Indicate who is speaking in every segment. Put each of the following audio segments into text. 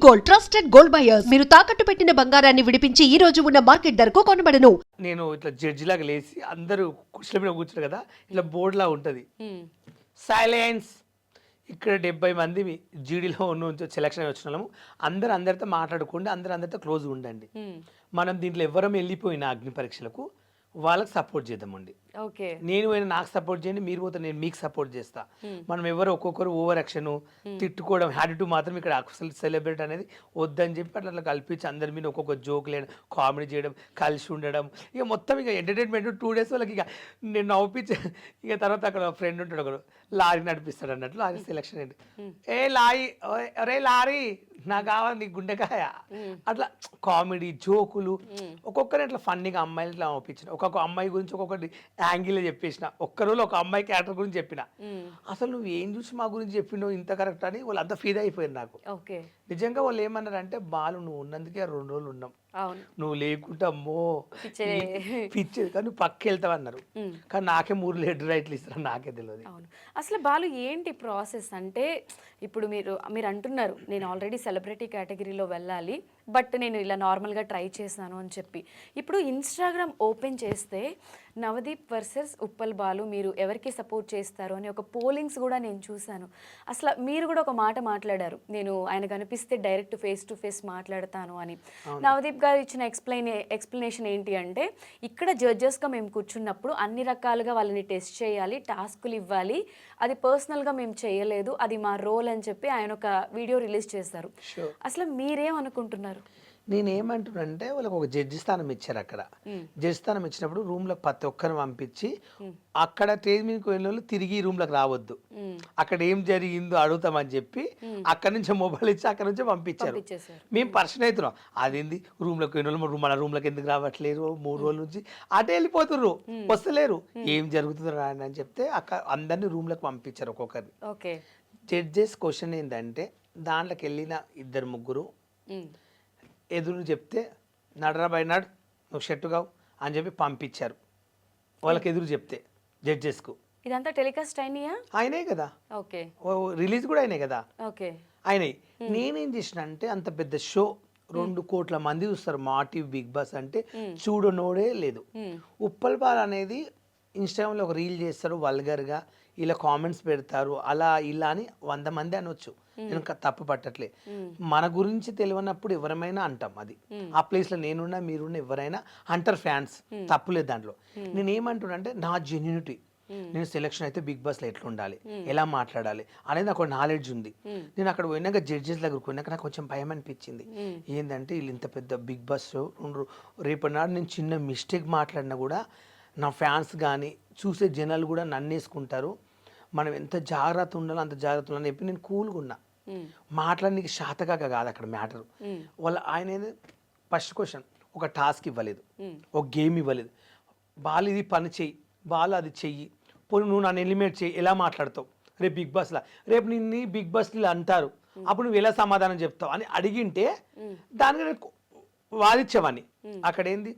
Speaker 1: Gold trusted gold buyers మీరు తాకట్టు పెట్టిన బంగారాన్ని విడిపించి ఈ రోజు ఉన్న మార్కెట్ ధరకు కొనబడను.
Speaker 2: నేను ఇట్లా జడ్జిలాగా లేచి అందరూ కుర్చీల మీద కూర్చున్నారు కదా, ఇట్లా బోర్డులా ఉంటుంది సైలెన్స్. ఇక్కడ 70 మంది జీడీలో నుంచి సెలక్షన్ వచ్చిన వాళ్ళము. అందరితో మాట్లాడుకోండి, అందరితో క్లోజ్గా ఉండండి. మనం దీంట్లో ఎవరం వెళ్ళిపోయిన అగ్ని పరీక్షలకు వాళ్ళకి సపోర్ట్ చేద్దామండి.
Speaker 3: ఓకే,
Speaker 2: నేను పోయినా నాకు సపోర్ట్ చేయండి, మీరు పోతే నేను మీకు సపోర్ట్ చేస్తా. మనం ఎవరు ఒక్కొక్కరు ఓవర్ యాక్షన్ తిట్టుకోవడం హ్యాటిట్యూడ్ మాత్రం ఇక్కడ అసలు సెలబ్రేట్ అనేది వద్దని చెప్పి అట్లా కల్పించి అందరి మీద ఒక్కొక్క జోక్ లేయడం, కామెడీ చేయడం, కలిసి ఉండడం, ఇక మొత్తం ఇక ఎంటర్టైన్మెంట్ 2 days వాళ్ళకి ఇక నేను నవ్వుపించి ఇక తర్వాత అక్కడ ఫ్రెండ్ ఉంటాడు ఒకడు, లారీ నడిపిస్తాడు అన్నట్లు. లారీ సెలక్షన్ ఏంటి, ఏ లారీ, అరే లారీ నాకు కావాలి నీ గుండెకాయ, అట్లా కామెడీ జోకులు ఒక్కొక్కరు ఇట్లా ఫన్నీగా అమ్మాయిలు ఇట్లా పంపించిన. ఒక్కొక్క అమ్మాయి గురించి ఒక్కొక్కటి యాంగిల్ చెప్పేసిన. ఒక్క రోజు ఒక అమ్మాయి క్యారెక్టర్ గురించి చెప్పిన. అసలు నువ్వు ఏం చూసి మా గురించి చెప్పినావు ఇంత కరెక్ట్ అని వాళ్ళు అంతా ఫీల్ అయిపోయారు నాకు. నిజంగా వాళ్ళు ఏమన్నారంటే, బాలు నువ్వు ఉన్నందుకే 2 రోజులు ఉన్నాం, నువ్వు లేకుంటే అమ్మో పిచ్చేది కానీ నువ్వు పక్క వెళ్తావు అన్నారు. కానీ నాకే 3 లెటర్ రైట్లు ఇస్తారు, నాకే తెలియదు.
Speaker 3: అవును, అసలు బాలు ఏంటి ప్రాసెస్ అంటే, ఇప్పుడు మీరు అంటున్నారు నేను ఆల్రెడీ సెలబ్రిటీ కేటగిరీలో వెళ్ళాలి, బట్ నేను ఇలా నార్మల్గా ట్రై చేశాను అని చెప్పి. ఇప్పుడు ఇన్స్టాగ్రామ్ ఓపెన్ చేస్తే నవదీప్ వర్సెస్ ఉప్పల్ బాలు మీరు ఎవరికి సపోర్ట్ చేస్తారు అని ఒక పోలింగ్స్ కూడా నేను చూశాను. అసలు మీరు కూడా ఒక మాట మాట్లాడారు, నేను ఆయన కనిపిస్తే డైరెక్ట్ ఫేస్ టు ఫేస్ మాట్లాడతాను అని. నవదీప్ గారు ఇచ్చిన ఎక్స్ప్లెనేషన్ ఏంటి అంటే, ఇక్కడ జడ్జెస్గా మేము కూర్చున్నప్పుడు అన్ని రకాలుగా వాళ్ళని టెస్ట్ చేయాలి, టాస్కులు ఇవ్వాలి, అది పర్సనల్గా మేము చేయలేదు, అది మా రోల్ అని చెప్పి ఆయన ఒక వీడియో రిలీజ్ చేశారు. అసలు మీరేమనుకుంటున్నారు?
Speaker 2: నేనేమంటున్నానంటే, వాళ్ళకి ఒక జడ్జి స్థానం ఇచ్చారు. అక్కడ జడ్జి స్థానం ఇచ్చినప్పుడు రూమ్లోకి ప్రతి ఒక్కరిని పంపించి అక్కడ స్టేజ్ మీదకి వెళ్ళిన వాళ్ళు తిరిగి రూమ్లోకి రావద్దు, అక్కడ ఏం జరిగిందో అడుగుతామని చెప్పి అక్కడ నుంచి మొబైల్ ఇచ్చి అక్కడ నుంచి పంపించారు. మేము పర్సన్ అవుతున్నాం, అదేంది రూమ్లోకి వెళ్ళిన వాళ్ళు మన రూమ్లోకి ఎందుకు రావట్లేరు, 3 రోజుల నుంచి అటే వెళ్ళిపోతుర్రు, వస్తలేరు, ఏం జరుగుతుందో అని చెప్తే అక్కడ అందరినీ రూమ్లోకి పంపించారు ఒక్కొక్కరిని. జడ్జెస్ క్వశ్చన్ ఏంటంటే, దాంట్లోకి వెళ్ళిన 2-3 ఎదురు చెప్తే నడరా బై నడు నువ్వు షెట్టు కావు అని చెప్పి పంపించారు వాళ్ళకి ఎదురు చెప్తే జడ్జెస్కు.
Speaker 3: ఇదంతా టెలికాస్ట్ అయినాయా?
Speaker 2: ఆయనే కదా,
Speaker 3: ఓకే,
Speaker 2: రిలీజ్ కూడా అయినాయి కదా,
Speaker 3: ఓకే
Speaker 2: ఆయనే. నేనేం చేసిన అంటే, అంత పెద్ద షో 2 కోట్ల మంది చూస్తారు మా టీవీ బిగ్ బాస్ అంటే, చూడనోడే లేదు. ఉప్పల్ బాల్ అనేది ఇన్స్టాగ్రామ్లో ఒక రీల్ చేస్తారు వల్గర్గా, ఇలా కామెంట్స్ పెడతారు, అలా ఇలా అని 100 మంది అనొచ్చు, నేను తప్పు పట్టట్లే. మన గురించి తెలియనప్పుడు ఎవరైనా అంటాం, అది ఆ ప్లేస్లో నేనున్నా మీరున్న ఎవరైనా అంటారు ఫ్యాన్స్, తప్పులేదు దాంట్లో. నేనేమంటున్నా అంటే, నా జెన్యూనిటీ, నేను సెలెక్షన్ అయితే బిగ్ బాస్లో ఎట్లా ఉండాలి, ఎలా మాట్లాడాలి అనేది నాకు నాలెడ్జ్ ఉంది. నేను అక్కడ పోయినాక జడ్జెస్ దగ్గరకు పోయినాక నాకు కొంచెం భయం అనిపించింది. ఏంటంటే వీళ్ళు ఇంత పెద్ద బిగ్ బాస్ షో, రేపటి నాడు నేను చిన్న మిస్టేక్ మాట్లాడినా కూడా నా ఫ్యాన్స్ కానీ చూసే జనాలు కూడా నన్ను వేసుకుంటారు, మనం ఎంత జాగ్రత్త ఉండాలో అంత జాగ్రత్త ఉండాలని చెప్పి నేను కూల్గా ఉన్నా. మాట్లాడడానికి శాతగా కాదు అక్కడ మ్యాటర్. వాళ్ళ ఆయన ఫస్ట్ క్వశ్చన్ ఒక టాస్క్ ఇవ్వలేదు, ఒక గేమ్ ఇవ్వలేదు, బాలు ఇది పని చెయ్యి, బాలు అది చెయ్యి, పోనీ నువ్వు నన్ను ఎలిమినేట్ చెయ్యి, ఎలా మాట్లాడతావు రేపు బిగ్ బాస్లో, రేపు నిన్ను బిగ్ బాస్లో అంటారు, అప్పుడు నువ్వు ఎలా సమాధానం చెప్తావు అని అడిగింటే దానికి నేను వాదించేవాడిని. అక్కడ ఏంది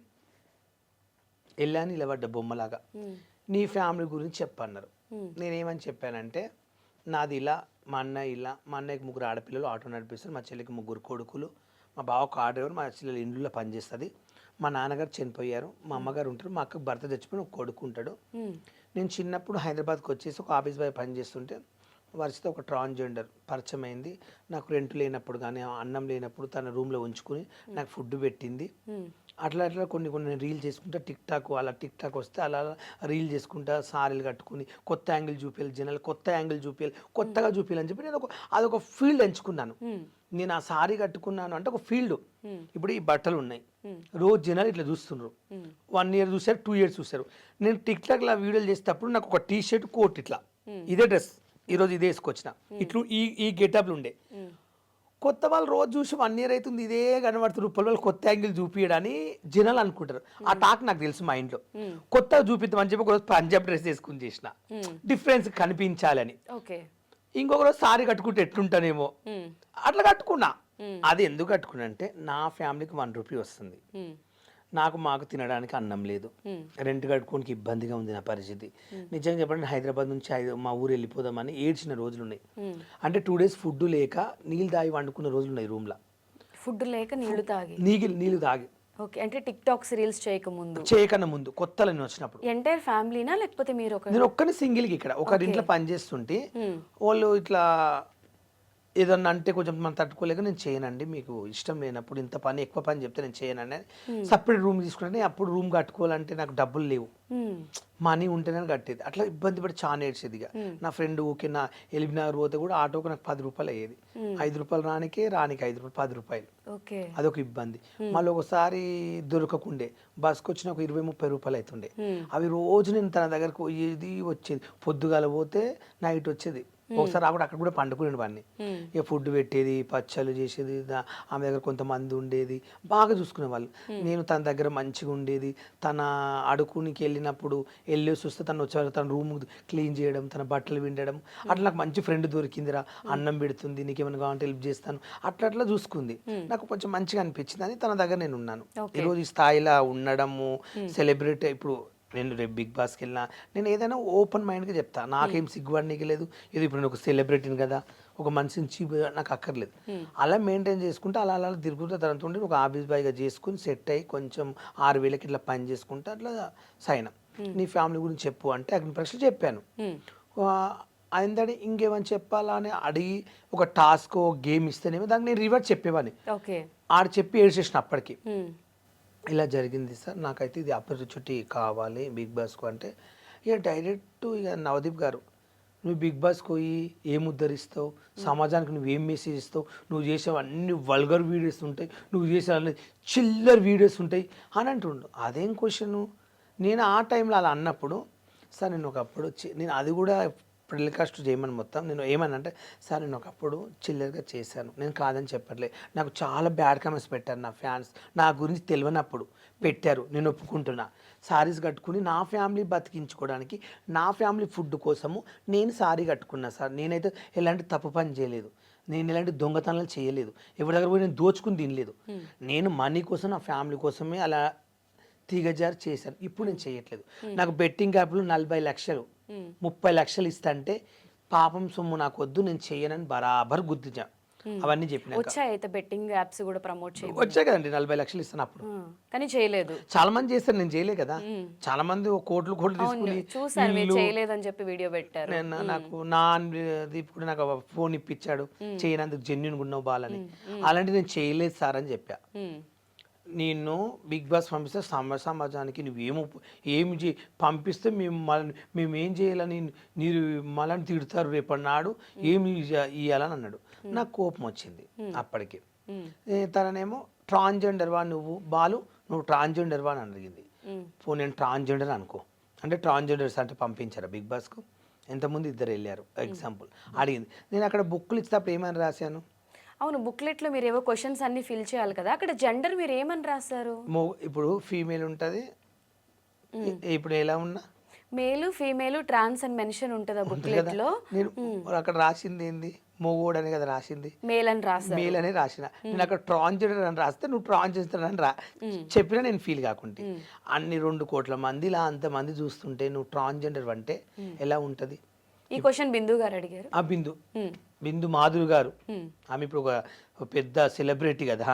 Speaker 2: వెళ్ళా నిలబడ్డ బొమ్మలాగా, నీ ఫ్యామిలీ గురించి చెప్పన్నారు. నేనేమని చెప్పానంటే, నాది ఇలా, మా అన్న ఇలా, మా అన్నయ్యకి 3 ఆడపిల్లలు ఆటో నడిపిస్తారు, మా చెల్లికి 3 కొడుకులు, మా బావ కార్ డ్రైవర్, మా చెల్లెలు ఇండ్లలో పనిచేస్తుంది, మా నాన్నగారు చనిపోయారు, మా అమ్మగారు ఉంటారు, మా అక్కకు భర్త చచ్చిపోయిన ఒక కొడుకు ఉంటాడు. నేను చిన్నప్పుడు హైదరాబాద్కి వచ్చేసి ఒక ఆఫీస్ బాయ్ పనిచేస్తుంటే వరుసతో ఒక ట్రాన్స్జెండర్ పరిచయం అయింది. నాకు రెంట్ లేనప్పుడు కానీ అన్నం లేనప్పుడు తన రూమ్లో ఉంచుకుని నాకు ఫుడ్ పెట్టింది. అట్లా కొన్ని రీల్ చేసుకుంటా, టిక్టాక్ వస్తే అలా రీల్ చేసుకుంటా, సారీలు కట్టుకుని కొత్త యాంగిల్ చూపించాలి, జనాలు కొత్త యాంగిల్ చూపించాలి, కొత్తగా చూపించాలని చెప్పి నేను అదొక ఫీల్డ్ ఎంచుకున్నాను. నేను ఆ సారీ కట్టుకున్నాను అంటే ఒక ఫీల్డ్. ఇప్పుడు ఈ బట్టలు ఉన్నాయి, రోజు జనాలు ఇట్లా చూస్తున్నారు, 1 year చూసారు, 2 years చూసారు. నేను టిక్టాక్లో వీడియోలు చేసేటప్పుడు నాకు ఒక టీ షర్ట్ కోట్ ఇట్లా ఇదే డ్రెస్ ఈరోజు ఇదే వేసుకొచ్చిన, ఇట్లు ఈ గెటప్లు ఉండే. కొత్త వాళ్ళు రోజు చూసి 1 year అవుతుంది ఇదే కనబడుతున్నారు, వాళ్ళు కొత్త యాంగిల్ చూపించడని జనాలు అనుకుంటారు. ఆ టాక్ నాకు తెలుసు మైండ్లో. కొత్తగా చూపిద్దామని చెప్పి ఒకరోజు పంజాబ్ డ్రెస్ వేసుకుని చేసిన, డిఫరెన్స్ కనిపించాలని. ఇంకొక రోజు సారీ కట్టుకుంటే ఎట్లుంటానేమో అట్లా కట్టుకున్నా. అది ఎందుకు కట్టుకున్నా అంటే, నా ఫ్యామిలీకి 1 రూపీ వస్తుంది, మాకు తినడానికి అన్నం లేదు, రెంట్ కట్టుకోనికి ఇబ్బందిగా ఉంది నా పరిస్థితి. నిజంగా చెప్పండి, హైదరాబాద్ నుంచి మా ఊరు వెళ్ళిపోదామని ఏడ్చిన రోజులు ఉన్నాయి. అంటే 2 days ఫుడ్ లేక నీళ్ళు దాగి వండుకున్న రోజులు ఉన్నాయి రూమ్లో.
Speaker 3: ఫుడ్ లేక నీళ్లు తాగి.
Speaker 2: నీళ్ళు తాగి
Speaker 3: ఓకే, అంటే టిక్ టాక్స్ రీల్స్ చేయకముందు,
Speaker 2: చేయకన్నా ముందు కొత్తలో నేను వచ్చినప్పుడు.
Speaker 3: ఎంటైర్ ఫ్యామిలీనా లేకపోతే మీరు ఒక?
Speaker 2: నేను ఒక్కని సింగిల్కి ఇక్కడ ఒకరింట్లో పని చేస్తుంటే వాళ్ళు ఇట్లా ఏదన్నా అంటే కొంచెం మనం తట్టుకోలేక నేను చేయనండి, మీకు ఇష్టం లేనప్పుడు ఇంత పని ఎక్కువ పని చెప్తే నేను చేయనండి. సపరేట్ రూమ్ తీసుకుంటే అప్పుడు రూమ్ కట్టుకోవాలంటే నాకు డబ్బులు లేవు, మనీ ఉంటేనే కట్టేది. అట్లా ఇబ్బంది పడి చాలా ఏడ్చేది. ఇక నా ఫ్రెండ్ ఊకే నా ఎలిబినగర్ పోతే కూడా ఆటోకి నాకు 10 రూపాయలు అయ్యేది. 5 రూపాయలు రానికి 5 రూపాయలు 10 రూపాయలు, అదొక ఇబ్బంది. మళ్ళీ ఒకసారి దొరకకుండే బస్కి వచ్చిన ఒక 20-30 రూపాయలు అవుతుండే. అవి రోజు నేను తన దగ్గరకు పోయేది వచ్చేది. పొద్దుగాల పోతే నైట్ వచ్చేది. ఒకసారి రాకుండా అక్కడ కూడా పండుకునే వాడిని. ఇక ఫుడ్ పెట్టేది, పచ్చళ్ళు చేసేది, ఆమె దగ్గర కొంతమంది ఉండేది, బాగా చూసుకునే వాళ్ళు. నేను తన దగ్గర మంచిగా ఉండేది. తన అడుకునికి వెళ్ళినప్పుడు వెళ్ళేసి వస్తే తను వచ్చేవారు, తన రూమ్ క్లీన్ చేయడం, తన బట్టలు విండడం. అట్లా నాకు మంచి ఫ్రెండ్ దొరికిందిరా, అన్నం పెడుతుంది, నీకేమైనా కావాలంటే హెల్ప్ చేస్తాను, అట్లా చూసుకుంది. నాకు కొంచెం మంచిగా అనిపించింది అని తన దగ్గర నేను ఉన్నాను. ఈరోజు ఈ స్థాయిలో ఉండడము, సెలబ్రిటీ. ఇప్పుడు నేను రేపు బిగ్ బాస్కి వెళ్ళినా నేను ఏదైనా ఓపెన్ మైండ్గా చెప్తా, నాకేం సిగ్గుపడనీకి లేదు. ఇది ఇప్పుడు నేను ఒక సెలబ్రిటీని కదా, ఒక మనిషిని చీప్ నాకు అక్కర్లేదు. అలా మెయింటైన్ చేసుకుంటే అలా తిరుగుతూ తనతో ఒక ఆఫీస్ బాయ్గా చేసుకుని సెట్ అయ్యి కొంచెం 6,000కి ఇట్లా పని చేసుకుంటే అట్లా సైన్. నీ ఫ్యామిలీ గురించి చెప్పు అంటే అగ్ని పరీక్షలు చెప్పాను. అయిందని ఇంకేమని చెప్పాలా అని అడిగి ఒక టాస్క్ గేమ్ ఇస్తేనేమో దానికి నేను రివర్స్ చెప్పేవాడిని. ఆడు చెప్పి ఏడ్చేసిన అప్పటికి, ఇలా జరిగింది సార్, నాకైతే ఇది ఆపర్చునిటీ కావాలి బిగ్ బాస్కు అంటే. ఇక డైరెక్ట్ ఇక నవదీప్ గారు, నువ్వు బిగ్ బాస్కి పోయి ఏం ఉద్ధరిస్తావు, సమాజానికి నువ్వేం మెసేజ్ ఇస్తావు, నువ్వు చేసేవి అన్ని వల్గర్ వీడియోస్ ఉంటాయి, నువ్వు చేసే అన్ని చిల్లర్ వీడియోస్ ఉంటాయి అని అంటుండు. అదేం క్వశ్చను? నేను ఆ టైంలో అలా అన్నప్పుడు, సార్ నేను ఒకప్పుడు నేను అది కూడా టెలికాస్ట్ చేయమని మొత్తం నేను ఏమనంటే, సార్ నేను ఒకప్పుడు చిల్లరగా చేశాను, నేను కాదని చెప్పట్లే, నాకు చాలా బ్యాడ్ కామెంట్స్ పెట్టారు నా ఫ్యాన్స్, నా గురించి తెలియనప్పుడు పెట్టారు, నేను ఒప్పుకుంటున్నా. సారీస్ కట్టుకుని నా ఫ్యామిలీ బతికించుకోవడానికి, నా ఫ్యామిలీ ఫుడ్ కోసము నేను సారీ కట్టుకున్నా సార్. నేనైతే ఎలాంటి తప్పు పని చేయలేదు, నేను ఎలాంటి దొంగతనాలు చేయలేదు, ఎవరి దగ్గర పోయి నేను దోచుకుని తినలేదు. నేను మనీ కోసం, నా ఫ్యామిలీ కోసమే అలా తీగజారు చేశాను. ఇప్పుడు నేను చేయట్లేదు. నాకు బెట్టింగ్ యాప్లు 40 లక్షలు 30 లక్షలు ఇస్తంటే పాపం సొమ్ము నాకు వద్దు, నేను చెయ్యనని బరాబర్ గుర్తించా. అవన్నీ చెప్పిన
Speaker 3: వచ్చాయి బెట్టింగ్ యాప్స్ కూడా ప్రమోట్ చేయాలి,
Speaker 2: వచ్చాయి కదండి 40 లక్షలు ఇస్తాను అప్పుడు,
Speaker 3: కానీ చేయలేదు.
Speaker 2: చాలా మంది చేస్తారు, నేను చేయలే కదా. చాలా మంది కోట్లు తీసుకుని
Speaker 3: చేయలేదని చెప్పి వీడియో పెట్టారు.
Speaker 2: నాకు నా దీప్ కూడా నాకు ఫోన్ ఇప్పించాడు, చేయనందుకు జెన్యున్ ఉన్నావు బాలని. అలాంటి నేను చేయలేదు సార్ అని చెప్పా. నేను బిగ్ బాస్ పంపిస్తే సమాజానికి ఏమి పంపిస్తే మేము ఏం చేయాలని మీరు మళ్ళీ తిడతారు రేపటి నాడు, ఏమి ఇవ్వాలని అన్నాడు. నాకు కోపం వచ్చింది అప్పటికి. తననేమో ట్రాన్స్జెండర్ వా నువ్వు బాలు, నువ్వు ట్రాన్స్జెండర్ వా అని అడిగింది. నేను ట్రాన్స్జెండర్ అనుకో అంటే ట్రాన్స్జెండర్స్ అంటే పంపించారా బిగ్ బాస్కు? ఎంతమంది 2 వెళ్ళారు ఎగ్జాంపుల్ అడిగింది. నేను అక్కడ బుక్లు ఇచ్చినప్పుడు ఏమని రాశాను?
Speaker 3: అవును, బుక్లెట్లో మీరు ఏవో క్వశ్చన్స్ అన్ని ఫిల్ చేయాలి కదా, అక్కడ జెండర్ మీరు ఏమని రాశారు?
Speaker 2: ఇప్పుడు ఫీమేల్ ఉంటుంది, ఇప్పుడు ఎలా ఉన్నా
Speaker 3: మేలు ఫీమేల్ ట్రాన్స్ అని మెన్షన్ ఉంటుంది ఆ బుక్లెట్ లో.
Speaker 2: నేను అక్కడ రాసింది ఏంది? మొగోడు అని కదా రాసింది,
Speaker 3: మేల్ అని రాసిన.
Speaker 2: మేల్ అని రాసిన. నేను అక్కడ ట్రాన్స్జెండర్ అని రాస్తే నువ్వు ట్రాన్స్జెండర్ అని చెప్పినా నేను ఫీల్ కాకుంటే. అన్ని 2 కోట్ల మంది ఇలా అంతమంది చూస్తుంటే నువ్వు ట్రాన్స్జెండర్ అంటే ఎలా ఉంటది?
Speaker 3: ఈ క్వశ్చన్ బిందు గారు అడిగారు.
Speaker 2: ఆ బిందు మాధురి గారు, ఆమె ఇప్పుడు ఒక పెద్ద సెలబ్రిటీ కదా,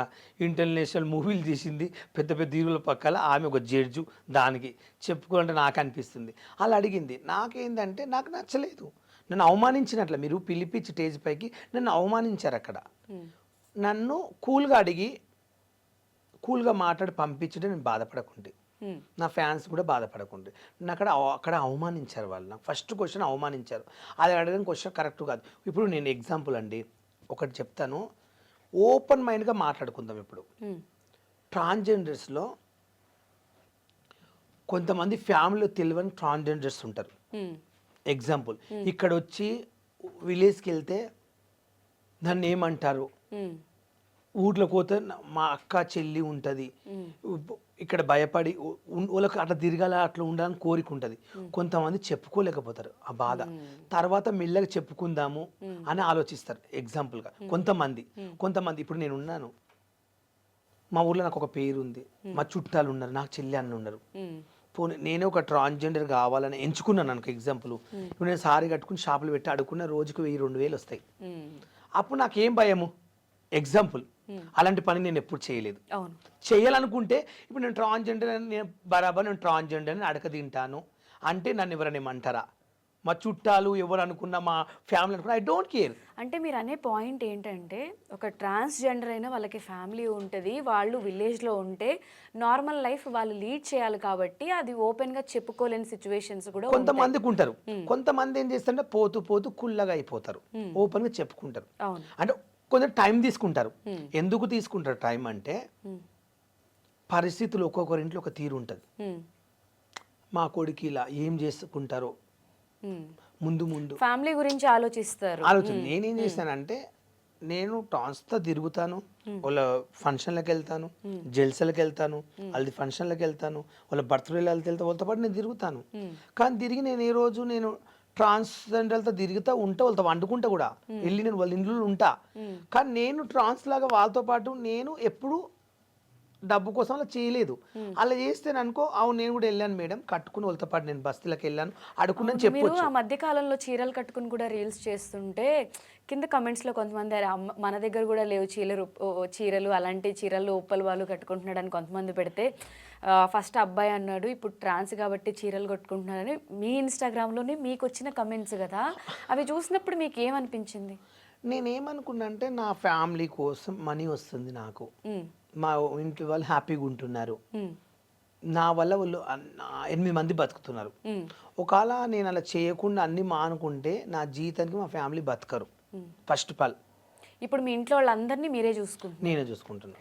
Speaker 2: ఇంటర్నేషనల్ మూవీలు తీసింది, పెద్ద పెద్ద హీరోల పక్కల ఆమె ఒక జడ్జు. దానికి చెప్పుకోవాలంటే నాకు అనిపిస్తుంది. అలా అడిగింది. నాకేందంటే నాకు నచ్చలేదు, నన్ను అవమానించినట్ల. మీరు పిలిపించి స్టేజ్ పైకి నన్ను అవమానించారు. అక్కడ నన్ను కూల్గా అడిగి కూల్గా మాట్లాడి పంపించడం నేను బాధపడకుంటే, నా ఫ్యాన్స్ కూడా బాధపడకుండే. నన్ను అక్కడ అవమానించారు వాళ్ళు. నాకు ఫస్ట్ క్వశ్చన్ అవమానించారు. అది అడగని క్వశ్చన్ కరెక్ట్ కాదు. ఇప్పుడు నేను ఎగ్జాంపుల్ అండి ఒకటి చెప్తాను, ఓపెన్ మైండ్గా మాట్లాడుకుందాం. ఇప్పుడు ట్రాన్స్జెండర్స్లో కొంతమంది ఫ్యామిలీలో తెలియని ట్రాన్స్జెండర్స్ ఉంటారు. ఎగ్జాంపుల్ ఇక్కడ వచ్చి విలేజ్కి వెళ్తే దాన్ని ఏమంటారు, ఊర్లో పోతే మా అక్క చెల్లి ఉంటుంది, ఇక్కడ భయపడి వాళ్ళకి అట్లా తిరగాల అట్లా ఉండాలని కోరిక ఉంటుంది. కొంతమంది చెప్పుకోలేకపోతారు ఆ బాధ, తర్వాత మెల్లగా చెప్పుకుందాము అని ఆలోచిస్తారు. ఎగ్జాంపుల్గా కొంతమంది ఇప్పుడు నేను ఉన్నాను, మా ఊర్లో నాకు ఒక పేరు ఉంది, మా చుట్టాలు ఉన్నారు, నాకు చెల్లి అన్న ఉన్నారు. పోనీ నేనే ఒక ట్రాన్స్జెండర్ కావాలని ఎంచుకున్నాను అనుకో. ఎగ్జాంపుల్ ఇప్పుడు నేను సారీ కట్టుకుని షాపులు పెట్టి అడుక్కున్న రోజుకు 1000-2000 వస్తాయి. అప్పుడు నాకేం భయము? ఎగ్జాంపుల్ అలాంటి పని నేను ఎప్పుడు చేయలేదు.
Speaker 3: అవును.
Speaker 2: చేయాలనుకుంటే ఇప్పుడు నేను ట్రాన్స్జెండర్ అని నేను బరాబర్ నేను ట్రాన్స్జెండర్ అని అడక తింటాను అంటే నన్ను ఎవరైనా ఏమంటారా? మా చుట్టాలు ఎవరు అనుకున్నా, మా ఫ్యామిలీ అనుకున్నా, ఐ డోంట్ కేర్.
Speaker 3: అంటే మీరు అనే పాయింట్ ఏంటంటే ఒక ట్రాన్స్జెండర్ అయినా వాళ్ళకి ఫ్యామిలీ ఉంటుంది, వాళ్ళు విలేజ్లో ఉంటే నార్మల్ లైఫ్ వాళ్ళు లీడ్ చేయాలి కాబట్టి అది ఓపెన్గా చెప్పుకోలేని సిచ్యువేషన్స్ కూడా
Speaker 2: కొంతమందికి ఉంటారు. కొంతమంది ఏం చేస్తారంటే పోతూ పోతూ కుల్లగా అయిపోతారు, ఓపెన్గా చెప్పుకుంటారు.
Speaker 3: అవును.
Speaker 2: అంటే కొంచెం టైం తీసుకుంటారు. ఎందుకు తీసుకుంటారు టైం అంటే పరిస్థితులు ఒక్కొక్కరింట్లో ఒక తీరు ఉంటుంది. మా కొడుకు ఇలా ఏం చేసుకుంటారో ముందు ముందు
Speaker 3: ఫ్యామిలీ గురించి ఆలోచిస్తారు.
Speaker 2: ఆలోచన. నేనేం చేశానంటే నేను ట్రాన్స్తో తిరుగుతాను, వాళ్ళ ఫంక్షన్లకు వెళ్తాను, జల్సలకు వెళ్తాను, వాళ్ళది ఫంక్షన్లకు వెళ్తాను, వాళ్ళ బర్త్డేలు వెళ్తే వాళ్ళతో పాటు నేను తిరుగుతాను. కానీ తిరిగి నేను ఏ రోజు నేను ట్రాన్స్జెండర్లతో తిరుగుతా ఉంటా, వాళ్ళతో వండుకుంటా కూడా, వెళ్ళి నేను వాళ్ళ ఇంట్లో ఉంటా. కానీ నేను ట్రాన్స్ లాగా వాళ్ళతో పాటు నేను ఎప్పుడు డబ్బు కోసం అలా చేయలేదు. అలా చేస్తే అనుకో, అవును నేను కూడా వెళ్ళాను మేడం, కట్టుకుని వాళ్ళతో పాటు నేను బస్తీలకు వెళ్ళాను, అడుకున్నాను
Speaker 3: మీరు
Speaker 2: చెప్పొచ్చు.
Speaker 3: ఆ మధ్య కాలంలో చీరలు కట్టుకుని కూడా రీల్స్ చేస్తుంటే కింద కమెంట్స్ లో కొంతమంది "అరే అమ్మ, మన దగ్గర కూడా లేవు చీరలు అలాంటి చీరలు ఉప్పలు వాళ్ళు కట్టుకుంటున్నాడు" అని కొంతమంది పెడితే, ఫస్ట్ అబ్బాయి అన్నాడు, ఇప్పుడు ట్రాన్స్ కాబట్టి చీరలు కట్టుకుంటున్నారని మీ ఇన్స్టాగ్రామ్లోనే మీకు వచ్చిన కమెంట్స్ కదా, అవి చూసినప్పుడు మీకు ఏమనిపించింది?
Speaker 2: నేనేమనుకున్నా అంటే నా ఫ్యామిలీ కోసం మనీ వస్తుంది నాకు, మా ఇంటి వాళ్ళు హ్యాపీగా ఉంటున్నారు, నా వల్ల వాళ్ళు 8 మంది బతుకుతున్నారు. ఒకవేళ నేను అలా చేయకుండా అన్ని మానుకుంటే నా జీవితానికి మా ఫ్యామిలీ బతకరు. ఫస్ట్ ఆఫ్ ఆల్
Speaker 3: ఇప్పుడు మీ ఇంట్లో వాళ్ళందరినీ మీరే చూసుకుంటున్నారు.
Speaker 2: నేనే చూసుకుంటున్నాను.